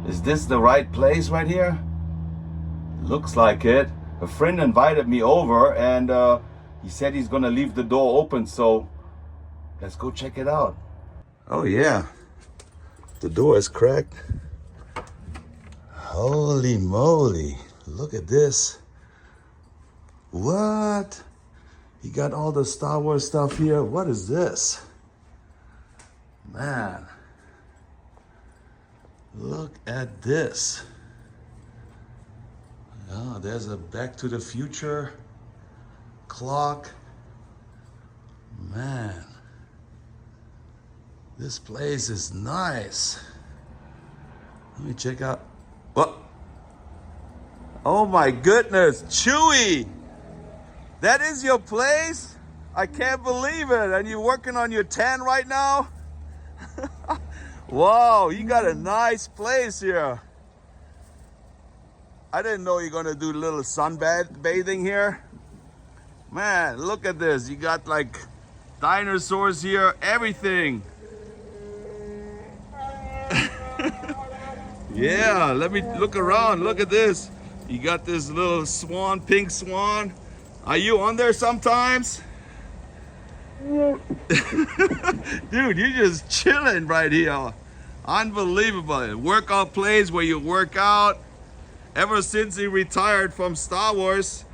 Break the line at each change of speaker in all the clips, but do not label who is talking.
Is this the right place right here? Looks like it. A friend invited me over and he said he's gonna leave the door open, so let's go check it out. Oh yeah, the door is cracked. Holy moly, look at this. What? You got all the Star Wars stuff here. What is this? Man, look at this. Oh, there's a Back to the Future clock. Man, this place is nice. Let me check out. What? Oh my goodness, Chewie! That is your place? I can't believe it. And you're working on your tan right now? Wow, you got a nice place here. I didn't know you're gonna do a little bathing here. Man, look at this. You got like dinosaurs here, everything. Yeah, let me look around. Look at this. You got this little swan, pink swan. Are you on there sometimes? Dude, you're just chilling right here. Unbelievable. Workout place where you work out. Ever since he retired from Star Wars.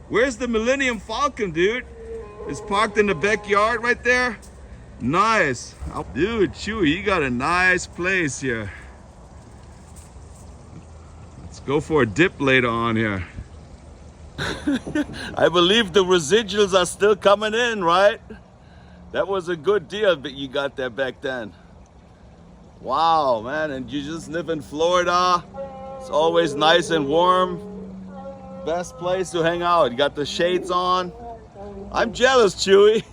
Where's the Millennium Falcon, dude? It's parked in the backyard right there. Nice. Dude, Chewie, you got a nice place here. Let's go for a dip later on here. I believe the residuals are still coming in, right? That was a good deal that you got there back then. Wow, man, and you just live in Florida. It's always nice and warm. Best place to hang out. You got the shades on. I'm jealous, Chewie.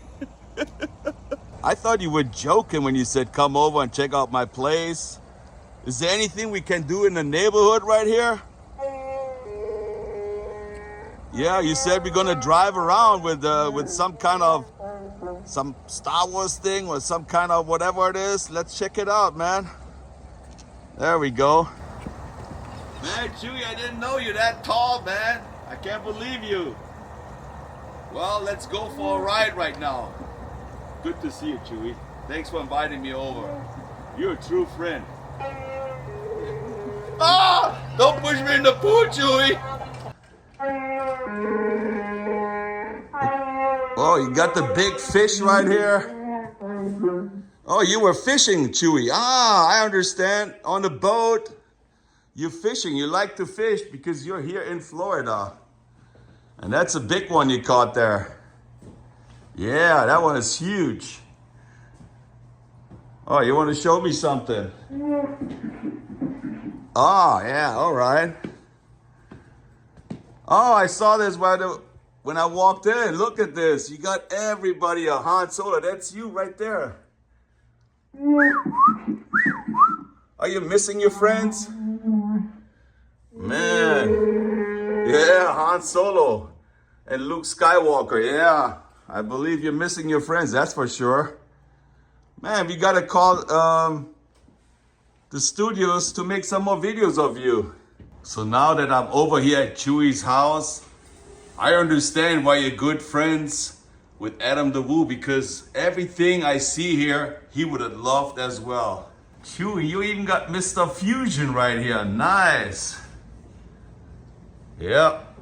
I thought you were joking when you said come over and check out my place. Is there anything we can do in the neighborhood right here? Yeah, you said we're gonna drive around with some kind of some Star Wars thing or some kind of whatever it is. Let's check it out, man. There we go. Man, Chewie, I didn't know you're that tall, man. I can't believe you. Well, let's go for a ride right now. Good to see you, Chewie. Thanks for inviting me over. You're a true friend. Ah! Don't push me in the pool, Chewie! Oh, you got the big fish right here. Oh, you were fishing, Chewie. Ah, I understand. On the boat. You're fishing. You like to fish because you're here in Florida. And that's a big one you caught there. Yeah, that one is huge. Oh, you want to show me something? Oh, yeah, all right. Oh, I saw this when I walked in. Look at this. You got everybody a Han Solo. That's you right there. Are you missing your friends? Man. Yeah, Han Solo and Luke Skywalker. Yeah, I believe you're missing your friends. That's for sure. Man, we got to call the studios to make some more videos of you. So now that I'm over here at Chewie's house, I understand why you're good friends with Adam the Woo, because everything I see here, he would have loved as well. Chewie, you even got Mr. Fusion right here. Nice. Yep.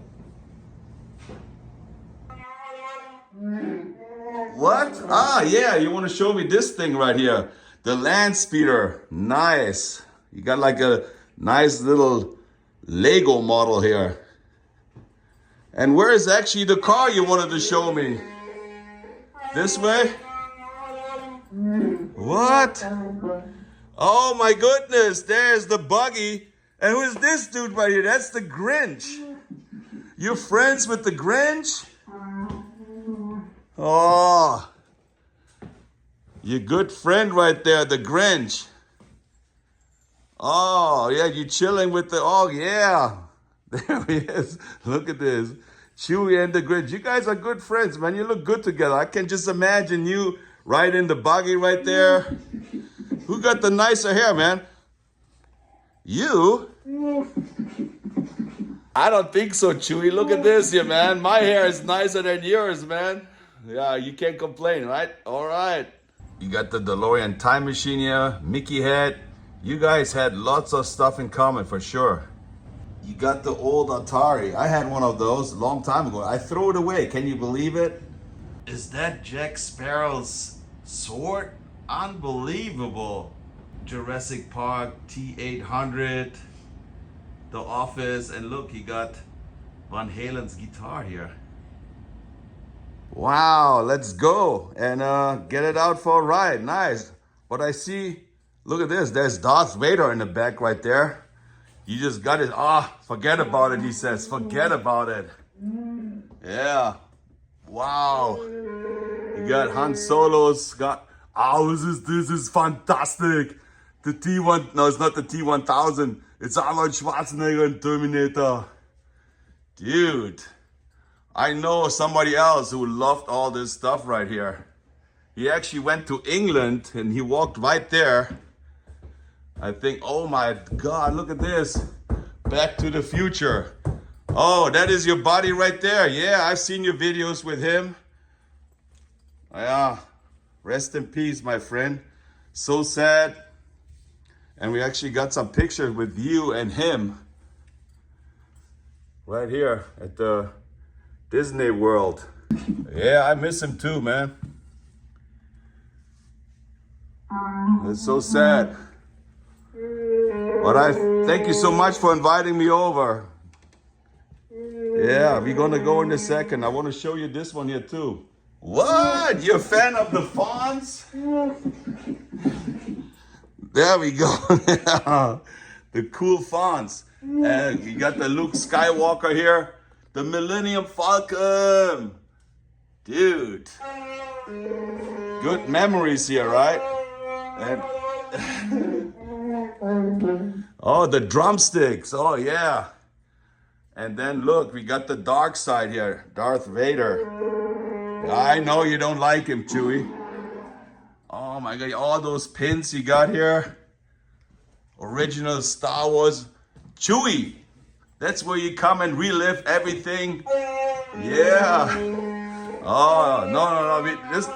What? Ah, yeah, you want to show me this thing right here. The land speeder. Nice. You got like a nice little Lego model here. And where is actually the car you wanted to show me? This way? What? Oh my goodness, there's the buggy. And who's this dude right here? That's the Grinch. You're friends with the Grinch? Oh, your good friend right there, the Grinch. Oh, yeah, you chilling with the, oh, yeah. There he is. Look at this. Chewie and the Grinch. You guys are good friends, man. You look good together. I can just imagine you riding the buggy right there. Who got the nicer hair, man? You? I don't think so, Chewy. Look at this here, man. My hair is nicer than yours, man. Yeah, you can't complain, right? All right. You got the DeLorean time machine here, Mickey head. You guys had lots of stuff in common for sure. You got the old Atari. I had one of those a long time ago. I threw it away. Can you believe it? Is that Jack Sparrow's sword? Unbelievable. Jurassic Park T800. The Office. And look, he got Van Halen's guitar here. Wow, let's go and get it out for a ride. Nice. But I see, look at this. There's Darth Vader in the back right there. You just got it. Forget about it, he says. Forget about it. Yeah. Wow. You got Han Solo's got, this is fantastic. The T1, no, it's not the T1000. It's Arnold Schwarzenegger in Terminator. Dude. I know somebody else who loved all this stuff right here. He actually went to England and he walked right there. I think, oh my God, look at this. Back to the Future. Oh, that is your buddy right there. Yeah, I've seen your videos with him. Yeah, rest in peace, my friend. So sad. And we actually got some pictures with you and him right here at the Disney World. Yeah, I miss him too, man. It's so sad. But I thank you so much for inviting me over. Yeah, we're gonna go in a second. I want to show you this one here too. What? You're a fan of the Fonz? There we go. The cool Fonz. And you got the Luke Skywalker here. The Millennium Falcon. Dude. Good memories here, right? And oh, the drumsticks. Oh, yeah. And then look, we got the dark side here. Darth Vader. I know you don't like him, Chewie. Oh my God, all those pins you got here. Original Star Wars. Chewie. That's where you come and relive everything. Yeah. Oh, no.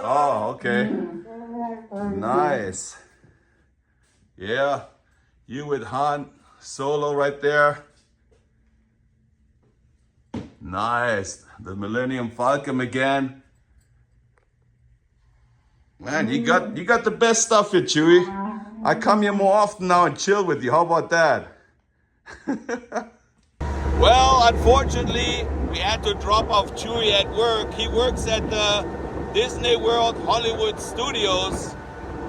Oh, okay. Nice. Yeah. You with Han Solo right there. Nice. The Millennium Falcon again. Man, you got the best stuff here, Chewie. I come here more often now and chill with you. How about that? Well, unfortunately, we had to drop off Chewie at work. He works at the Disney World Hollywood Studios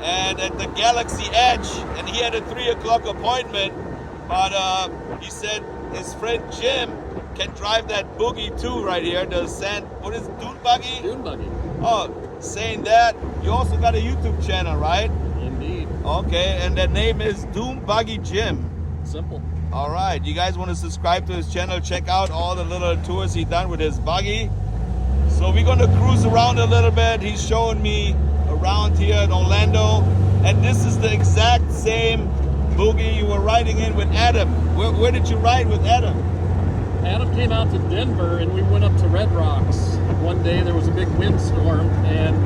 and at the Galaxy Edge, and he had a 3 o'clock appointment, but he said his friend Jim can drive that buggy too right here, what is it, Dune buggy?
Dune buggy.
Oh, saying that, you also got a YouTube channel, right?
Indeed.
Okay, and the name is Dune Buggy Jim.
Simple.
All right, you guys want to subscribe to his channel, check out all the little tours he done with his buggy. So we're going to cruise around a little bit. He's showing me around here in Orlando, and this is the exact same buggy you were riding in with Adam. Where did you ride with Adam?
Adam came out to Denver and we went up to Red Rocks. One day there was a big windstorm and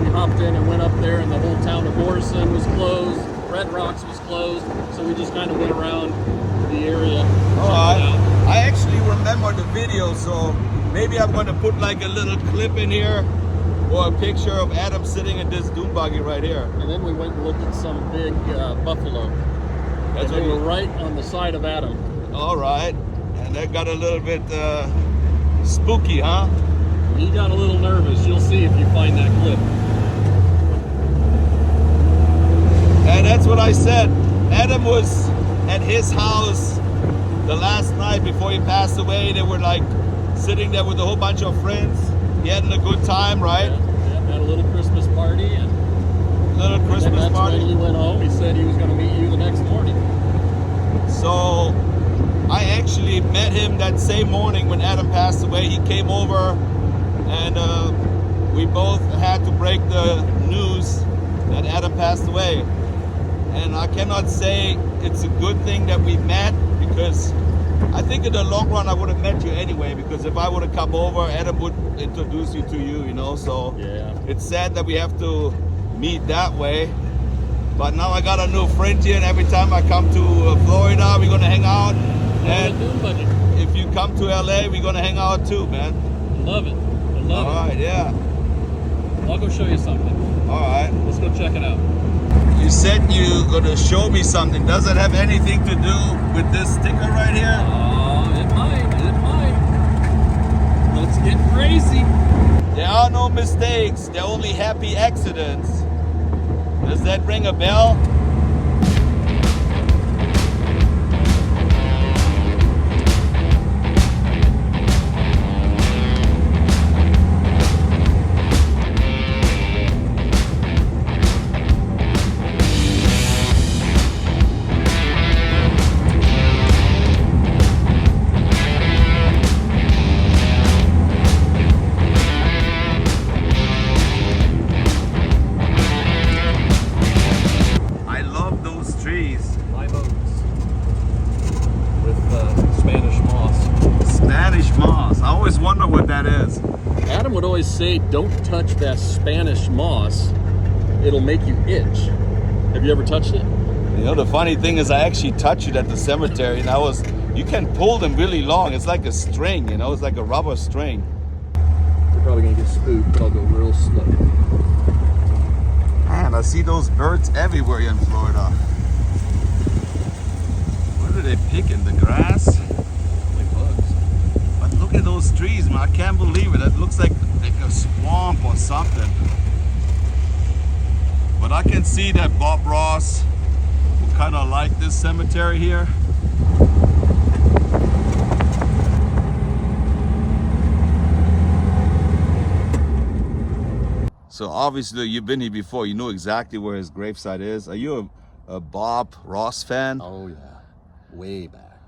we hopped in and went up there, and the whole town of Morrison was closed. Red Rocks was closed, so we just kind of went around the area.
I actually remember the video, so maybe I'm going to put like a little clip in here or a picture of Adam sitting in this dune buggy right here.
And then we went and looked at some big buffalo. And they were right on the side of Adam.
All right. And that got a little bit spooky, huh?
He got a little nervous. You'll see if you find that clip.
And that's what I said. Adam was at his house the last night before he passed away. They were like sitting there with a whole bunch of friends. He having a good time, right?
Yeah, had a little Christmas party. And
little Christmas party.
When he went home, he said he was going to meet you the next morning.
So I actually met him that same morning when Adam passed away. He came over and we both had to break the news that Adam passed away. And I cannot say it's a good thing that we met, because I think in the long run I would have met you anyway, because if I would have come over, Adam would introduce you to you, you know, so
Yeah.
it's sad that we have to meet that way. But now I got a new friend here, and every time I come to Florida, we're gonna hang out. And
Dune buggy.
if you come to LA, we're gonna hang out too, man.
Love it. I love
All
it.
right, yeah.
I'll go show you something.
All right.
Let's go check it out.
You said you gonna show me something. Does it have anything to do with this sticker right here?
It might. It might. Let's get crazy.
There are no mistakes. There are only happy accidents. Does that ring a bell? Wonder what that is.
Adam would always say, don't touch that Spanish moss. It'll make you itch. Have you ever touched it?
You know, the funny thing is I actually touched it at the cemetery, and you can pull them really long. It's like a string, you know, it's like a rubber string.
We're probably gonna get spooked, but I'll go real slow.
Man, I see those birds everywhere here in Florida. What are they picking? The grass? Look at those trees, man. I can't believe it. It looks like a swamp or something. But I can see that Bob Ross will kind of like this cemetery here. So obviously you've been here before. You know exactly where his gravesite is. Are you a Bob Ross fan?
Oh yeah, way back.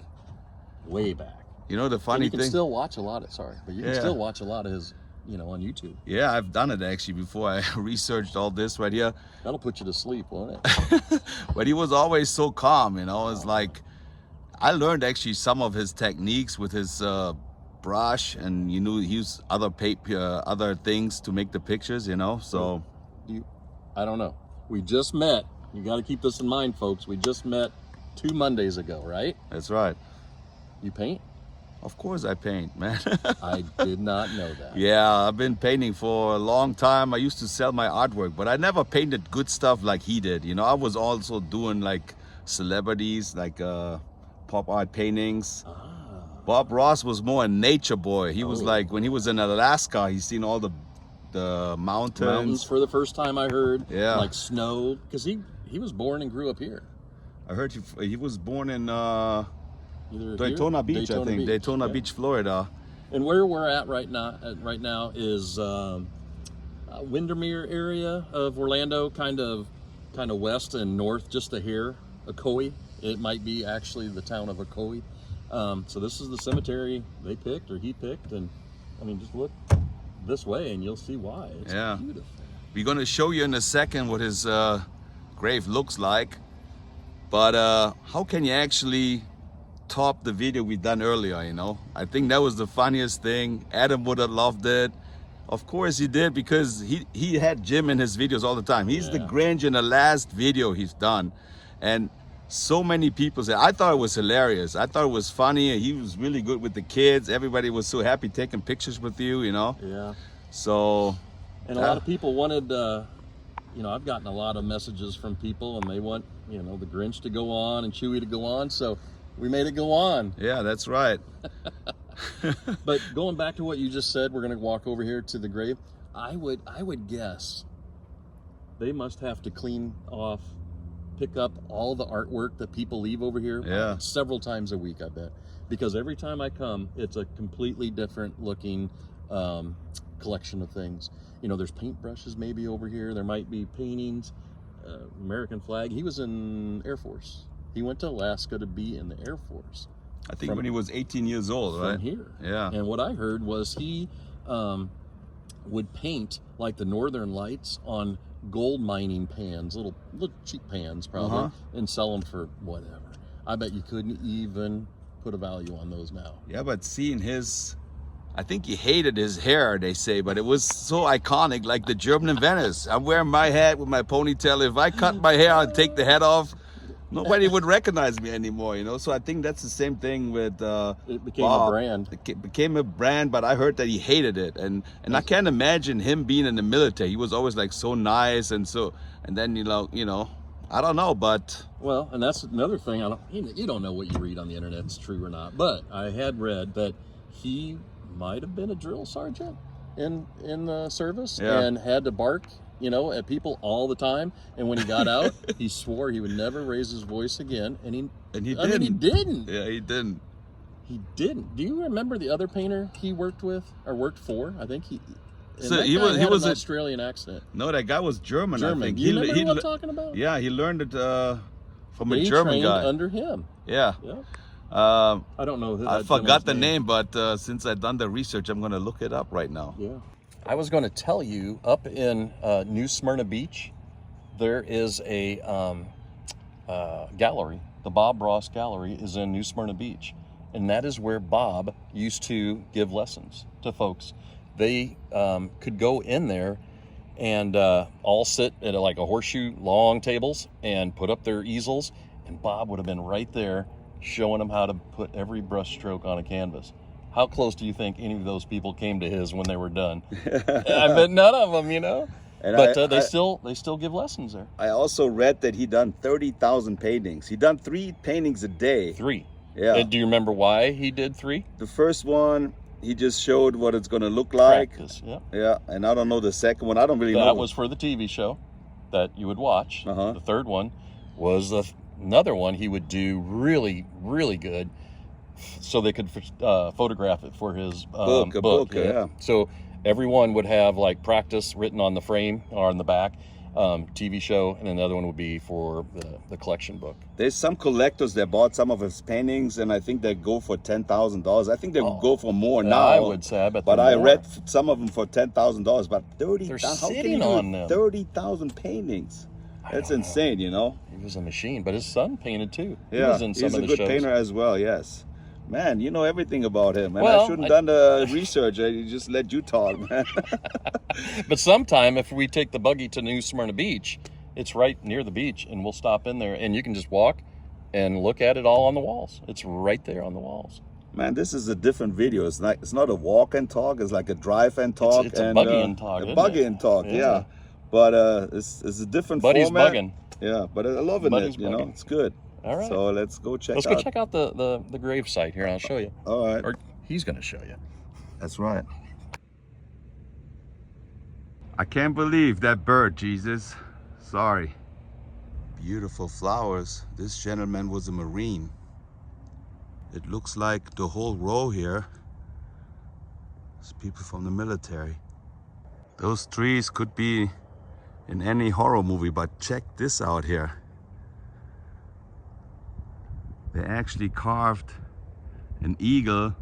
Way back.
You know the funny
you
thing?
can still watch a lot of you can still watch a lot of his, on YouTube.
Yeah, I've done it actually before. I researched all this right here.
That'll put you to sleep, won't it?
But he was always so calm, you know. It's like I learned actually some of his techniques with his brush, and he used other paper, other things to make the pictures, you know. So
I don't know. We just met. You got to keep this in mind, folks. We just met 2 Mondays ago, right?
That's right.
You paint?
Of course I paint, man.
I did not know that.
Yeah, I've been painting for a long time. I used to sell my artwork, but I never painted good stuff like he did. You know, I was also doing like celebrities, like pop art paintings. Bob Ross was more a nature boy. He was like, when he was in Alaska, he's seen all the mountains.
Mountains for the first time I heard.
Yeah.
Like snow, because he was born and grew up here.
I heard he was born in
Daytona
Beach, I think. Daytona Beach, Florida.
And where we're at right now is Windermere area of Orlando, kind of west and north, just a hair, Ocoee. It might be actually the town of Ocoee. So this is the cemetery they picked, or he picked, and I mean, just look this way and you'll see why. It's beautiful.
We're gonna show you in a second what his grave looks like, but how can you actually top the video we done earlier, you know? I think that was the funniest thing. Adam would have loved it. Of course he did, because he had Jim in his videos all the time. He's the Grinch in the last video he's done. And so many people said, I thought it was hilarious. I thought it was funny. He was really good with the kids. Everybody was so happy taking pictures with you, you know?
Yeah.
So.
And a lot of people wanted, I've gotten a lot of messages from people, and they want, the Grinch to go on and Chewie to go on. So we made it go on.
Yeah, that's right.
But going back to what you just said, we're going to walk over here to the grave. I would guess they must have to clean off, pick up all the artwork that people leave over here several times a week, I bet. Because every time I come, it's a completely different looking collection of things. There's paintbrushes maybe over here. There might be paintings, American flag. He was in Air Force. He went to Alaska to be in the Air Force.
I think when he was 18 years old, right?
From here.
Yeah.
And what I heard was he would paint like the Northern Lights on gold mining pans, little cheap pans probably, and sell them for whatever. I bet you couldn't even put a value on those now.
Yeah, but seeing his, I think he hated his hair, they say, but it was so iconic, like the German in Venice. I'm wearing my hat with my ponytail. If I cut my hair and take the head off, nobody would recognize me anymore, you know? So I think that's the same thing with
It became
Bob.
a brand.
It became a brand, but I heard that he hated it. And I can't imagine him being in the military. He was always like so nice and then, you know, I don't know, but...
Well, and that's another thing. You don't know what you read on the internet, it's true or not. But I had read that he might have been a drill sergeant in the service and had to bark, you know, at people all the time. And when he got out, he swore he would never raise his voice again. And he didn't. I mean, he didn't.
Yeah, he didn't.
He didn't. Do you remember the other painter he worked with or worked for? I think he.
So he was
an Australian accent.
No, that guy was German. I think.
You remember what I'm talking about?
Yeah, he learned it from a German guy.
Under him.
Yeah.
Yeah. I don't know.
I forgot the name, but since I've done the research, I'm going to look it up right now.
Yeah. I was going to tell you, up in New Smyrna Beach, there is a gallery. The Bob Ross Gallery is in New Smyrna Beach, and that is where Bob used to give lessons to folks. They could go in there and all sit at like a horseshoe long tables and put up their easels, and Bob would have been right there showing them how to put every brush stroke on a canvas. How close do you think any of those people came to his when they were done? I bet none of them, you know. And but they still give lessons there.
I also read that he done 30,000 paintings. He done 3 paintings a day.
3.
Yeah.
And do you remember why he did 3?
The first one, he just showed what it's going to look like.
Practice, yeah.
Yeah, and I don't know the second one. I don't really know.
That was for the TV show that you would watch. The third one was another one he would do really, really good, so they could photograph it for his book.
Yeah.
So everyone would have like practice written on the frame or on the back. TV show, and another one would be for the collection book. There's
some collectors that bought some of his paintings, and I think they go for $10,000. I think they would go for more now.
I would say, I bet.
But I read some of them for $10,000. But 30,000.
They're sitting on them.
30,000 paintings. That's insane, you know.
He was a machine, but his son painted too.
Yeah,
he was in some
he's
of
a
the
good painter as well. Yes. Man, you know everything about him, man.
Well,
I shouldn't have done the research. I just let you talk, man.
But sometime, if we take the buggy to New Smyrna Beach, it's right near the beach, and we'll stop in there, and you can just walk and look at it all on the walls. It's right there on the walls.
Man, this is a different video. It's not a walk and talk. It's like a drive and talk.
It's a buggy and talk.
A buggy and talk, yeah. But it's a different
Buddy's
format.
Bugging.
Yeah, but I love it. You know, it's good.
All right.
So let's go check
out the gravesite here. I'll show you.
All right.
Or he's going to show you.
That's right. I can't believe that bird, Jesus. Sorry. Beautiful flowers. This gentleman was a Marine. It looks like the whole row here is people from the military. Those trees could be in any horror movie, but check this out here. They actually carved an eagle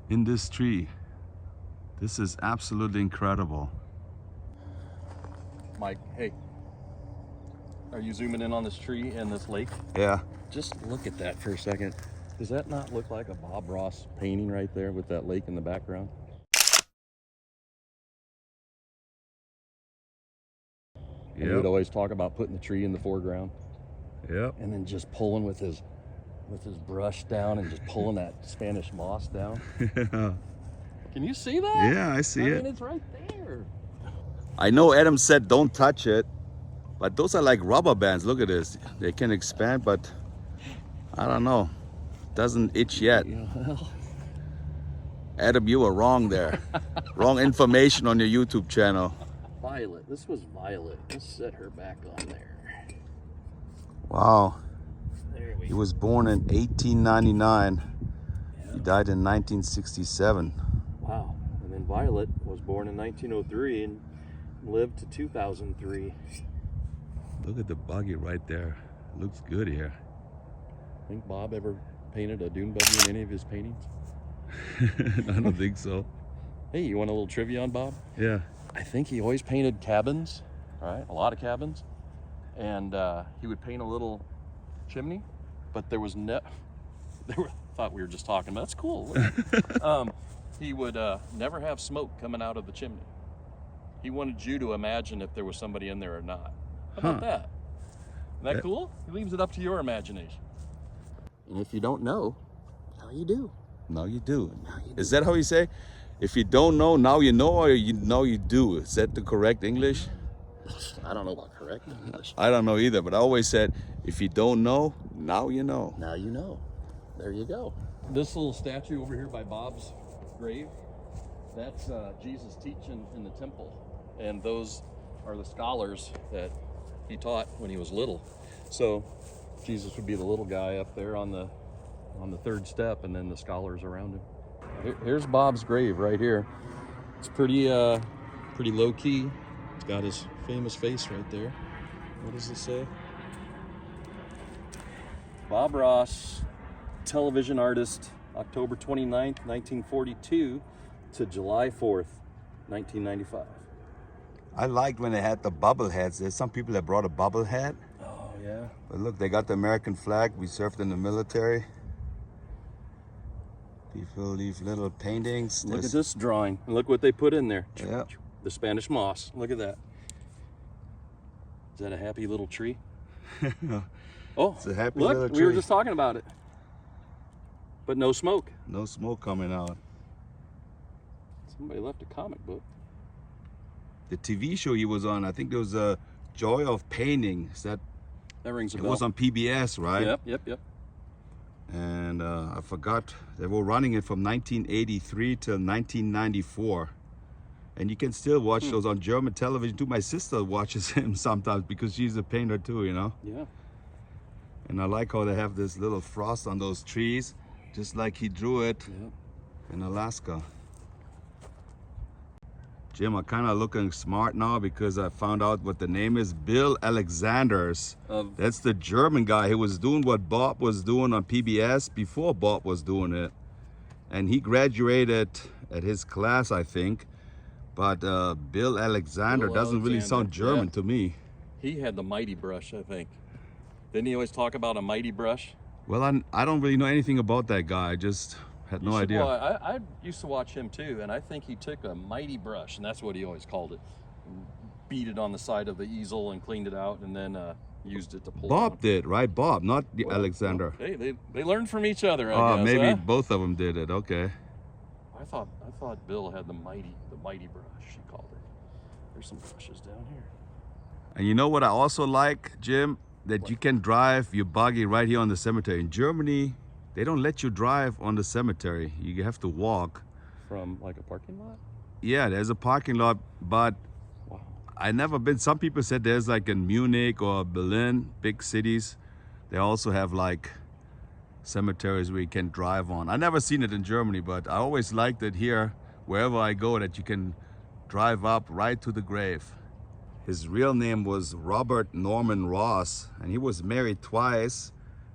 in this tree. This is absolutely incredible.
Mike, hey, are you zooming in on this tree and this lake?
Yeah.
Just look at that for a second. Does that not look like a Bob Ross painting right there with that lake in the background? He would always talk about putting the tree in the foreground.
Yep.
And then just pulling with his brush down and just pulling that Spanish moss down.
Yeah.
Can you see that?
Yeah, I see it.
I mean, it's right there.
I know Adam said don't touch it, but those are like rubber bands. Look at this. They can expand, but I don't know. Doesn't itch yet. Adam, you were wrong there. Wrong information on your YouTube channel.
Violet. This was Violet. Let's set her back on there.
Wow.
There we
He was born in 1899. Yeah. He died in 1967.
Wow. And then Violet was born in 1903 and lived to 2003.
Look at the buggy right there. Looks good here.
Think Bob ever painted a dune buggy in any of his paintings?
I don't think so.
Hey, you want a little trivia on Bob?
Yeah.
I think he always painted cabins right? A lot of cabins. And he would paint a little chimney, but there was thought we were just talking, but that's cool. He would never have smoke coming out of the chimney. He wanted you to imagine if there was somebody in there or not. How about that? Isn't that cool? He leaves it up to your imagination. And if you don't know, now you do.
Now you do. Is that how you say? If you don't know, now you know, or you know you do. Is that the correct English?
I don't know about correct English.
I don't know either, but I always said, if you don't know, now you know.
Now you know. There you go. This little statue over here by Bob's grave, that's Jesus teaching in the temple. And those are the scholars that he taught when he was little. So Jesus would be the little guy up there on the third step, and then the scholars around him. Here's Bob's grave right here. It's pretty low key. It's got his famous face right there. What does it say? Bob Ross, television artist, October 29th, 1942 to July 4th, 1995.
I liked when they had the bubble heads. There's some people that brought a bubble hat.
Oh, yeah.
But look, they got the American flag. We served in the military. People leave little paintings.
Look at this drawing. Look what they put in there.
Yeah.
The Spanish moss. Look at that. Is that a happy little tree? Oh,
it's a happy
look,
little tree.
We were just talking about it. But no smoke.
No smoke coming out.
Somebody left a comic book.
The TV show he was on, I think there was a Joy of Painting.
That rings a bell.
It was on PBS, right?
Yep.
And I forgot, they were running it from 1983 till 1994. And you can still watch those on German television too. My sister watches him sometimes because she's a painter too, you know?
Yeah.
And I like how they have this little frost on those trees, just like he drew it in Alaska. Jim, I'm kind of looking smart now because I found out what the name is. Bill Alexander's. That's the German guy who was doing what Bob was doing on PBS before Bob was doing it. And he graduated at his class, I think. But Bill Alexander doesn't really sound German to me.
He had the mighty brush, I think. Didn't he always talk about a mighty brush?
Well, I don't really know anything about that guy. I just had no idea.
I used to watch him too, and I think he took a mighty brush, and that's what he always called it. Beat it on the side of the easel and cleaned it out, and then used it to pull.
Bob did, right? Bob, not Alexander.
Hey, they learned from each other, I guess.
Maybe both of them did it. Okay.
I thought Bill had the mighty brush, he called it. There's some brushes down here.
And you know what I also like, Jim? That you can drive your buggy right here on the cemetery. In Germany, they don't let you drive on the cemetery. You have to walk.
From like a parking lot?
Yeah, there's a parking lot, but
wow.
I never been. Some people said there's like in Munich or Berlin, big cities, they also have like cemeteries where you can drive on. I never seen it in Germany, but I always liked it here, wherever I go, that you can drive up right to the grave. His real name was Robert Norman Ross, and he was married twice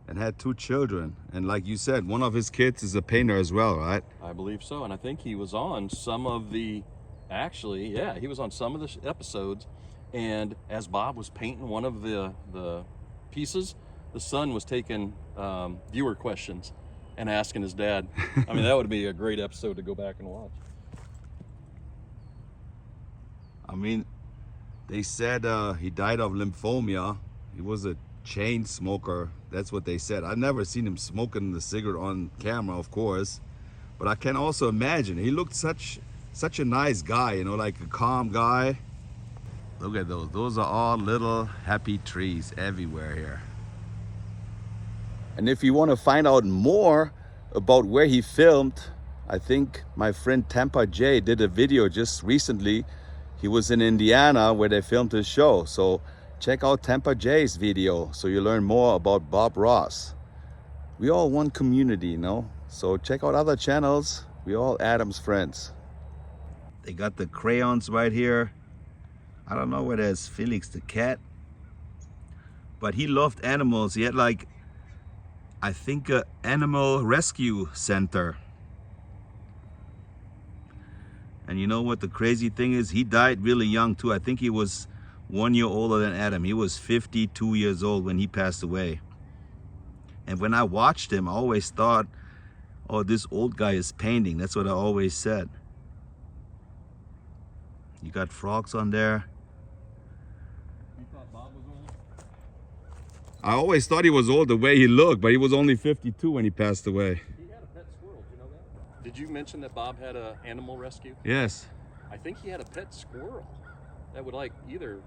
and had 2 children. And like you said, one of his kids is a painter as well, right?
I believe so, and I think he was on some of the, he was on some of the episodes, and as Bob was painting one of the pieces, the son was taking viewer questions and asking his dad. I mean, that would be a great episode to go back and watch.
I mean, they said he died of lymphoma. He was a chain smoker. That's what they said. I've never seen him smoking the cigarette on camera, of course. But I can also imagine. He looked such a nice guy, you know, like a calm guy. Look at those. Those are all little happy trees everywhere here. And if you want to find out more about where he filmed, I think my friend Tampa J did a video just recently. He was in Indiana where they filmed his show. So check out Tampa J's video so you learn more about Bob Ross. We all one community, you know? So check out other channels. We all Adam's friends. They got the crayons right here. I don't know where there's Felix the cat. But he loved animals. He had like, I think, an animal rescue center. And you know what the crazy thing is? He died really young too. I think he was 1 year older than Adam. He was 52 years old when he passed away. And when I watched him, I always thought, oh, this old guy is painting. That's what I always said. You got frogs on there.
You thought Bob was old?
I always thought he was old the way he looked, but he was only 52 when he passed away.
He had a pet squirrel, do you know that? Did you mention that Bob had an animal rescue?
Yes.
I think he had a pet squirrel that would like either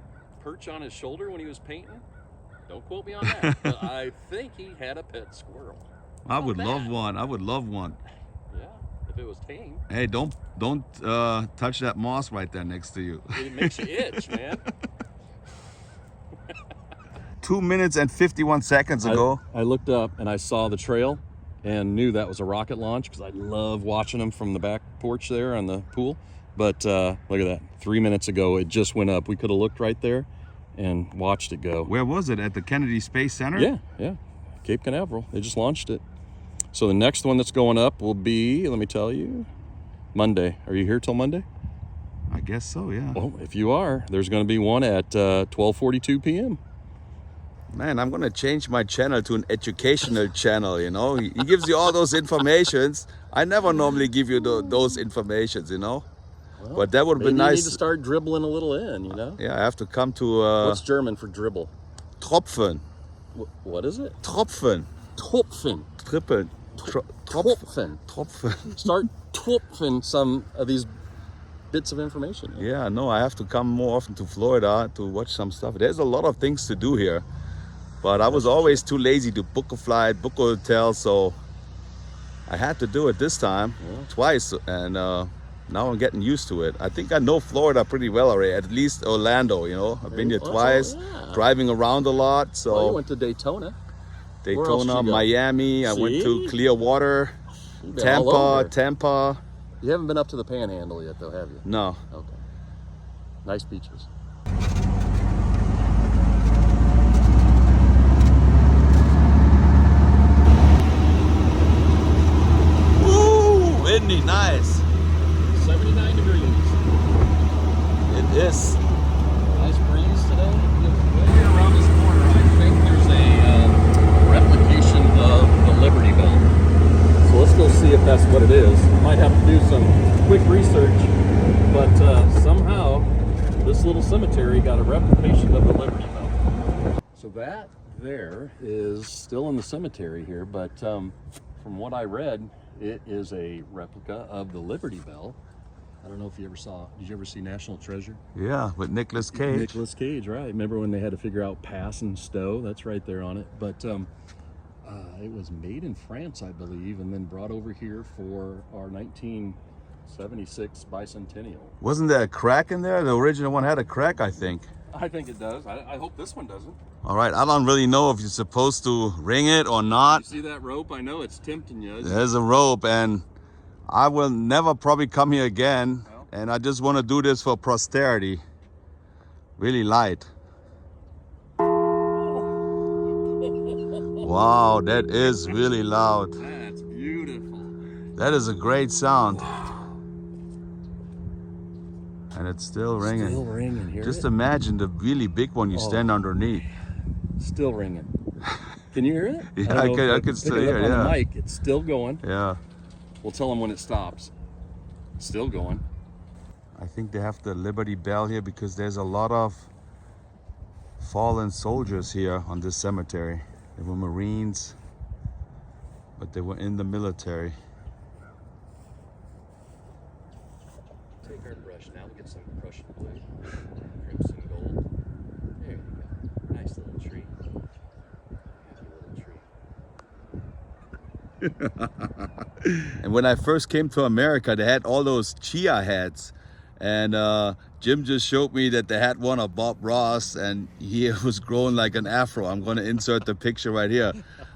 perch on his shoulder when he was painting. Don't quote me on that, but I think he had a pet squirrel.
I would love one. I would love one.
Yeah, if it was tame.
Hey, don't touch that moss right there next to you.
It makes you itch, man.
2 minutes and 51 seconds ago.
I looked up and I saw the trail and knew that was a rocket launch because I love watching them from the back porch there on the pool. But look at that. 3 minutes ago, it just went up. We could have looked right there and watched it go.
Where was it? At the Kennedy Space Center?
Yeah. Cape Canaveral. They just launched it. So the next one that's going up will be, let me tell you, Monday. Are you here till Monday?
I guess so, yeah.
Well, if you are, there's going to be one at 12:42 p.m.
Man, I'm going to change my channel to an educational channel, you know. He gives you all those informations. I never normally give you those informations, you know.
Well,
but that would be
maybe
nice.
You need to start dribbling a little in, you know.
Yeah, I have to come to
What's German for dribble?
Tropfen.
What is it?
Tropfen.
Tropfen.
Trippeln.
Tropfen.
Tropfen.
Start tropfen some of these bits of information.
Yeah, no, I have to come more often to Florida to watch some stuff. There's a lot of things to do here. But I was always too lazy to book a flight, book a hotel, so I had to do it this time, twice, and now I'm getting used to it. I think I know Florida pretty well already, at least Orlando, you know. I've been here twice, driving around a lot, so.
Well, you went to Daytona.
Daytona, Miami, I went to Clearwater, Tampa.
You haven't been up to the Panhandle yet, though, have you?
No.
Okay. Nice beaches.
Woo! Windy, nice.
79 degrees.
It is.
Nice breeze today. Right here around this corner, I think there's a replication of the Liberty Bell. So let's go see if that's what it is. Might have to do some quick research, but somehow this little cemetery got a replication of the Liberty Bell. So that there is still in the cemetery here, but from what I read, it is a replica of the Liberty Bell. I don't know if you ever saw, did you ever see National Treasure?
Yeah, with Nicolas Cage.
Nicolas Cage, right. Remember when they had to figure out pass and stow? That's right there on it. But it was made in France, I believe, and then brought over here for our 1976 bicentennial.
Wasn't there a crack in there? The original one had a crack, I think.
I think it does. I hope this one doesn't.
All right, I don't really know if you're supposed to ring it or not.
You see that rope? I know it's tempting you.
There's a rope, and I will never probably come here again.
Well,
and I just want to do this for posterity. Really light. Wow, that is really loud.
that's beautiful.
That is a great sound. And it's still ringing.
Still ringing. Hear
Just
it?
imagine the really big one you stand underneath.
Still ringing. Can you hear it?
Yeah, I can still hear it,
on
yeah.
the mic. It's still going.
Yeah.
We'll tell them when it stops. It's still going.
I think they have the Liberty Bell here because there's a lot of fallen soldiers here on this cemetery. They were Marines, but they were in the military.
Take our brush now. We'll get some Prussian blue, crimson gold. There you go. Nice little tree. Happy little tree.
And when I first came to America, they had all those chia hats. And Jim just showed me that they had one of Bob Ross, and he was growing like an afro. I'm going to insert the picture right here.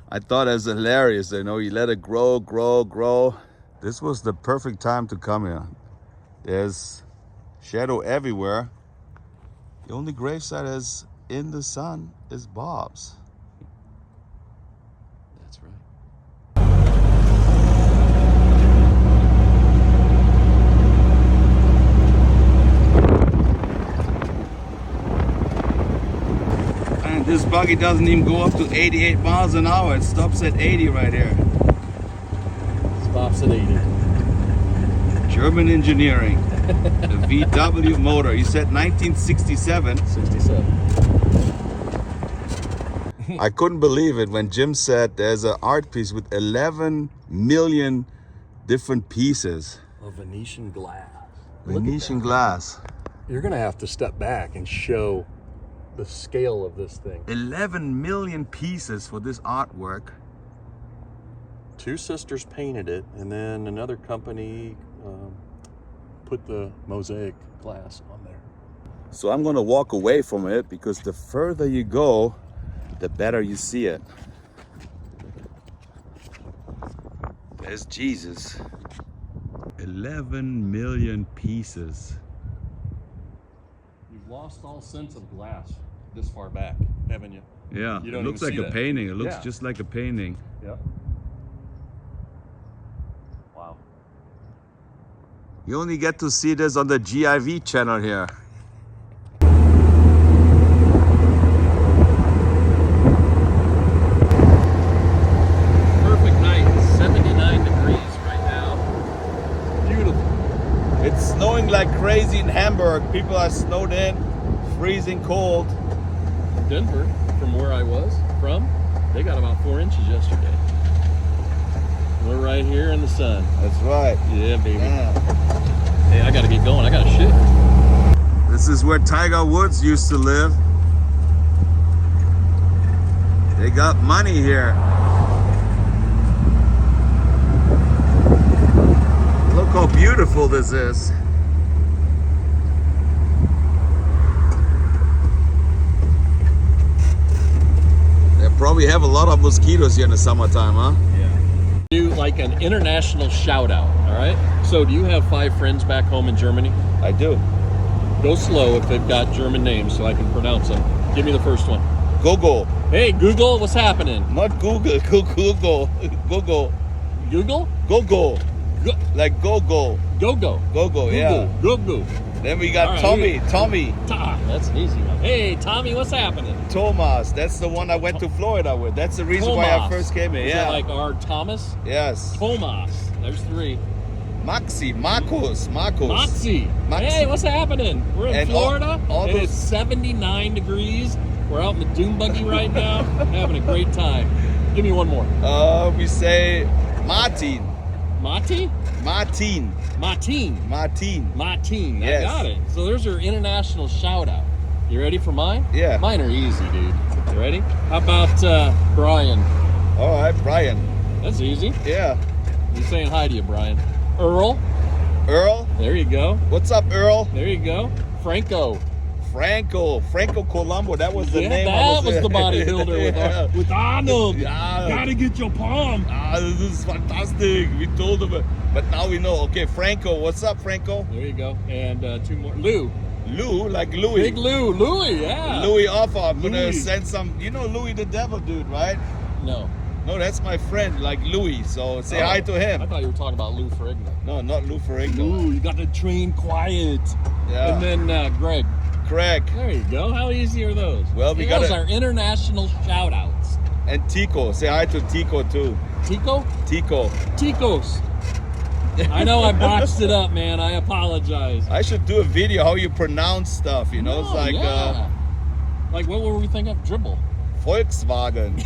I thought it was hilarious. You know, you let it grow, grow, grow. This was the perfect time to come here. There's shadow everywhere. The only gravesite is in the sun is Bob's.
That's right.
buggy doesn't even go up to 88 miles an hour. It stops at 80 right here.
Stops at 80.
German engineering. The VW motor. You said 1967.
67.
I couldn't believe it when Jim said there's an art piece with 11 million different pieces.
A Venetian glass.
Venetian glass.
You're going to have to step back and show the scale of this thing.
11 million pieces for this artwork.
Two sisters painted it, and then another company put the mosaic glass on there.
So I'm gonna walk away from it because the further you go, the better you see it. There's Jesus. 11 million pieces.
You've lost all sense of glass this far back, haven't you?
Yeah,
You
it
don't
looks
even
like
see
a
that.
painting. It looks
Yeah.
just like a painting.
Yep. Wow.
You only get to see this on the GIV channel here.
Perfect night. 79 degrees right now. Beautiful.
It's snowing like crazy in Hamburg. People are snowed in, freezing cold.
Denver, from where I was from, they got about 4 inches yesterday. We're right here in the sun.
That's right.
Yeah, baby.
Yeah.
Hey, I gotta get going. I gotta shit.
This is where Tiger Woods used to live. They got money here. Look how beautiful this is. They probably have a lot of mosquitoes here in the summertime, huh?
Yeah. Do like an international shout out, all right? So, do you have 5 friends back home in Germany?
I do.
Go slow if they've got German names so I can pronounce them. Give me the first one.
Google.
Hey, Google, what's happening?
Not Google. Google. Google.
Google?
Google.
Go,
Like go-go.
go.
Go-go, yeah.
Google.
Then we got
All right,
Tommy.
here.
Tommy.
That's an easy one. Hey, Tommy, what's happening?
Thomas. That's the one I went to Florida with. That's the reason why I
Tomas.
first came here.
Is
Yeah.
that like our Thomas?
Yes.
Tomas. There's 3.
Maxi. Marcos.
Matzi.
Maxi.
Hey, what's happening? We're in
And
Florida,
all
and
those-
it's 79 degrees. We're out in the Dune buggy right now, having a great time. Give me one more.
We say Martin.
Mati?
Martin.
Martin.
Martin.
Martin.
Yes.
I got it. So there's your international shout out. You ready for mine?
Yeah.
Mine are easy, dude. You ready? How about Brian?
All right, Brian.
That's easy.
Yeah.
You're saying hi to you, Brian. Earl.
Earl.
There you go.
What's up, Earl?
There you go. Franco.
Franco Colombo. That was the
Yeah,
name.
that was the bodybuilder
Yeah.
with Arnold.
Yeah.
Gotta get your palm.
This is fantastic. We told him, but now we know. Okay, Franco. What's up, Franco?
There you go. And 2 more. Lou.
Lou, like Louis.
Big Lou. Louis, yeah.
Louis Offer. I'm gonna
Louis.
send some. You know Louis the Devil, dude, right?
No.
No, that's my friend, like Louis. So say
Oh,
hi to
I
him.
thought you were talking about Lou Ferrigno.
No, not Lou Ferrigno.
Ooh, you got to train quiet.
Yeah.
And then Greg.
Craig
There you go. How easy are those?
Well, we
And
gotta-
those are international shout outs.
and Tico. Say hi to Tico too.
Tico?
Tico.
Ticos. I know I botched it up, man. I apologize.
I should do a video how you pronounce stuff. You know, it's
Oh,
like
yeah. Like, what were we thinking of? Dribble.
Volkswagen,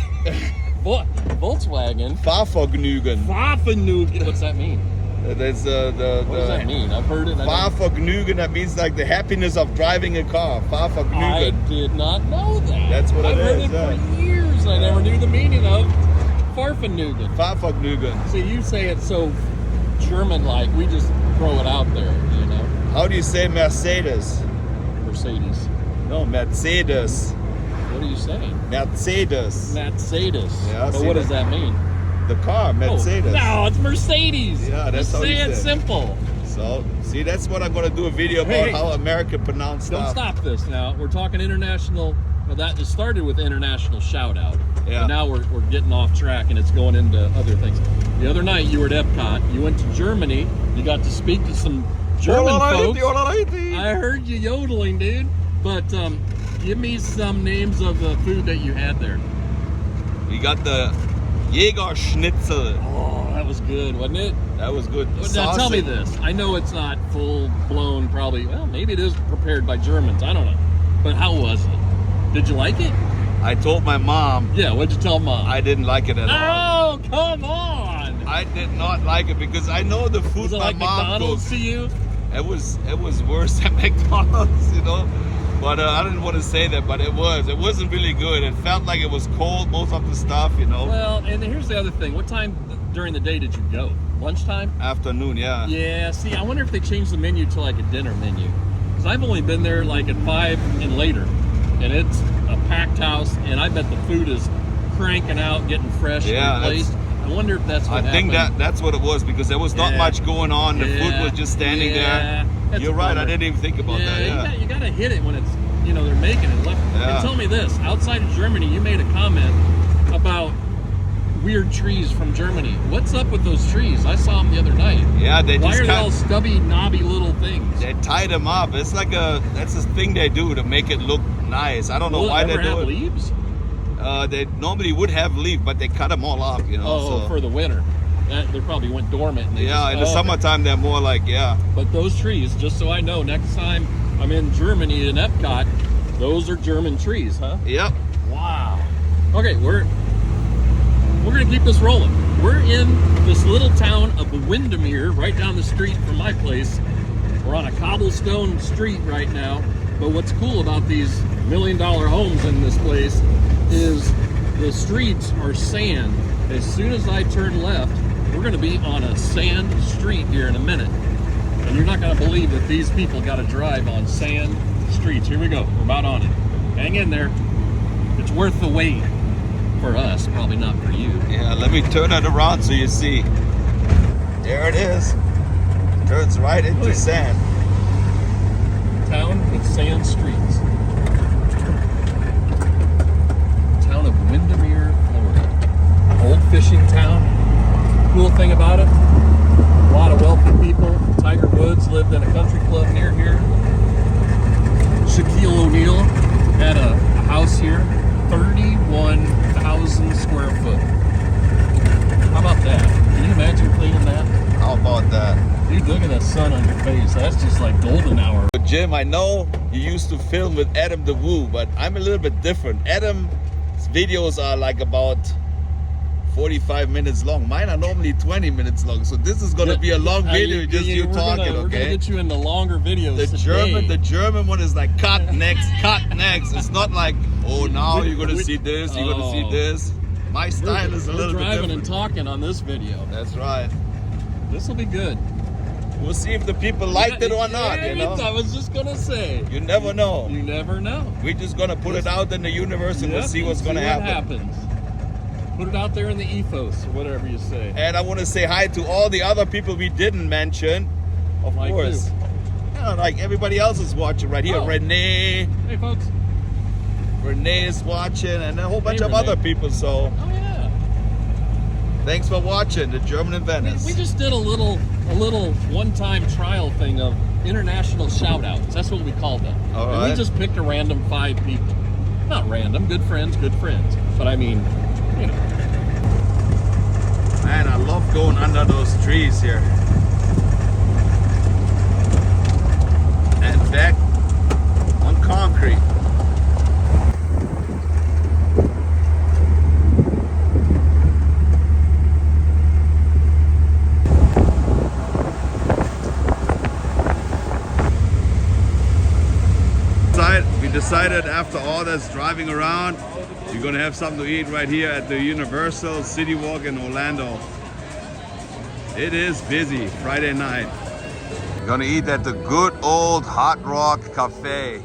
Volkswagen.
Fahrvergnügen.
Fahrvergnügen. What's that mean?
That's
What does that mean? I've heard it.
Fahrvergnügen. That means like the happiness of driving a car.
I
Fahrvergnügen.
did not know that.
That's what it
I've heard
is,
it
yeah.
for years. I never knew the meaning of Fahrvergnügen.
Fahrvergnügen.
See, you say it so German-like. We just throw it out there, you know.
How do you say Mercedes?
Mercedes.
No, Mercedes.
What are you saying?
Mercedes.
Mercedes.
Yeah,
But
see
what does
that?
that mean?
The car, Mercedes.
Oh, no, it's Mercedes.
Yeah, that's
Just
how
say
you
it
say it.
simple.
So, see, that's what I'm gonna do a video about
Hey.
how America pronounce
Don't
stuff.
stop this now. We're talking international. Well, that just started with international shout out.
Yeah.
And now we're getting off track and it's going into other things. The other night you were at Epcot. You went to Germany. You got to speak to some German folks. I heard you yodeling, dude. But Give me some names of the food that you had there.
We got the Jäger Schnitzel.
Oh, that was good, wasn't it?
That was good.
Now tell me this. I know it's not full blown, probably. Well, maybe it is prepared by Germans. I don't know. But how was it? Did you like it?
I told my mom.
Yeah, what'd you tell Mom?
I didn't like it at all.
Oh, come on!
I did not like it because I know the food
Was it
my
like
mom
McDonald's
cooks.
to you?
It was worse than McDonald's, you know. But I didn't want to say that, but it was. It wasn't really good. It felt like it was cold, most of the stuff, you know.
Well, and here's the other thing. What time during the day did you go? Lunchtime?
Afternoon, yeah.
Yeah, see, I wonder if they changed the menu to like a dinner menu. Because I've only been there like at 5 and later. And it's a packed house, and I bet the food is cranking out, getting fresh,
Yeah,
replaced. I wonder if that's what
I think
happened.
that's what it was because there was not
Yeah.
much going on. The food
Yeah.
was just standing
Yeah.
there.
That's
You're
a
right. I
bummer.
didn't even think about that. Yeah.
You gotta hit it when it's, they're making it.
Yeah.
And tell me this, outside of Germany, you made a comment about weird trees from Germany. What's up with those trees? I saw them the other night.
Yeah, they
Why
just
are they all
kind
stubby, knobby little things?
they tie them up. It's like that's a thing they do to make it look nice. I don't know
Will it
why they
ever
do
have
it.
leaves?
They normally would have leaf, but they cut them all off, you know.
Oh,
so.
for the winter. They probably went dormant. And they
Yeah, in the
okay.
summertime they're more like, yeah.
But those trees, just so I know, next time I'm in Germany in Epcot, those are German trees, huh?
Yep.
Wow. Okay, we're gonna keep this rolling. We're in this little town of Windermere, right down the street from my place. We're on a cobblestone street right now. But what's cool about these $1 million homes in this place is the streets are sand. As soon as I turn left, we're gonna be on a sand street here in a minute. And you're not gonna believe that these people gotta drive on sand streets. Here we go, we're about on it. Hang in there. It's worth the wait for us, probably not for you.
Yeah, let me turn it around so you see. There it is. Turns right into
Look.
sand.
Town with sand streets. Town of Windermere, Florida. Old fishing town. Cool thing about it, a lot of wealthy people. Tiger Woods lived in a country club near here. Shaquille O'Neal had a house here, 31,000 square foot. How about that? Can you imagine cleaning that?
How about that?
Dude, look at that sun on your face. That's just like golden hour.
But Jim, I know you used to film with Adam the Woo, but I'm a little bit different. Adam's videos are like about 45 minutes long. Mine are normally 20 minutes long. So this is going to be a long video, just you talking,
We're gonna
okay?
get you into longer videos
The
today.
German one is like cut next, cut next. It's not like, oh, now you're going to see this, you're going to see
Oh.
this. My style is a
We're
little bit
driving and
different.
talking on this video.
That's right.
This will be good.
We'll see if the people liked it or not,
Yeah,
you know?
I was just gonna say.
You never know.
You never know.
We're just going to put it out in the universe and we'll
Yep,
see what's going to
what
happen.
happens. Put it out there in the ethos, or whatever you say.
And I want to say hi to all the other people we didn't mention. Of
Like
course. Yeah, like everybody else is watching right here.
Oh.
Renee
Hey, folks.
is watching, and a whole bunch of
Renee.
other people. So
Oh yeah.
thanks for watching the German in Venice.
We just did a little one-time trial thing of international shout-outs. That's what we called them.
All
And we
right.
just picked a random 5 people. Not random, good friends. But I mean, you know.
Man, I love going under those trees here. And back on concrete. We decided after all this driving around, we're gonna have something to eat right here at the Universal CityWalk in Orlando. It is busy Friday night. Gonna eat at the good old Hot Rock Cafe.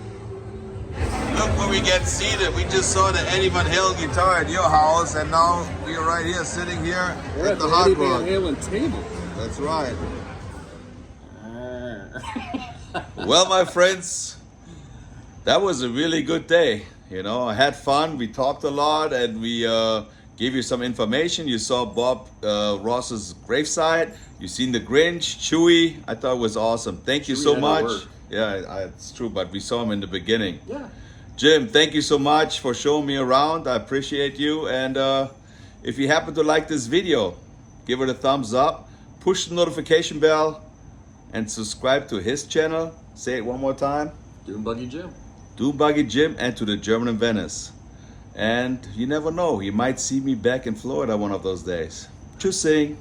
Look where we get seated. We just saw the Eddie Van Halen guitar at your house, and now we are right here sitting here at the Hot Rock.
table.
That's right. Well, my friends, that was a really good day. You know, I had fun. We talked a lot, and we gave you some information. You saw Bob Ross's Graveside. You seen the Grinch, Chewy. I thought it was awesome. Thank you
Chewy
so
had to
much.
work.
Yeah, it's true, but we saw him in the beginning.
Yeah.
Jim, thank you so much for showing me around. I appreciate you. And if you happen to like this video, give it a thumbs up, push the notification bell, and subscribe to his channel. Say it one more time.
Dune Buggy Jim.
Dune Buggy Jim, and to the German in Venice. And you never know, you might see me back in Florida one of those days. Tschüssing.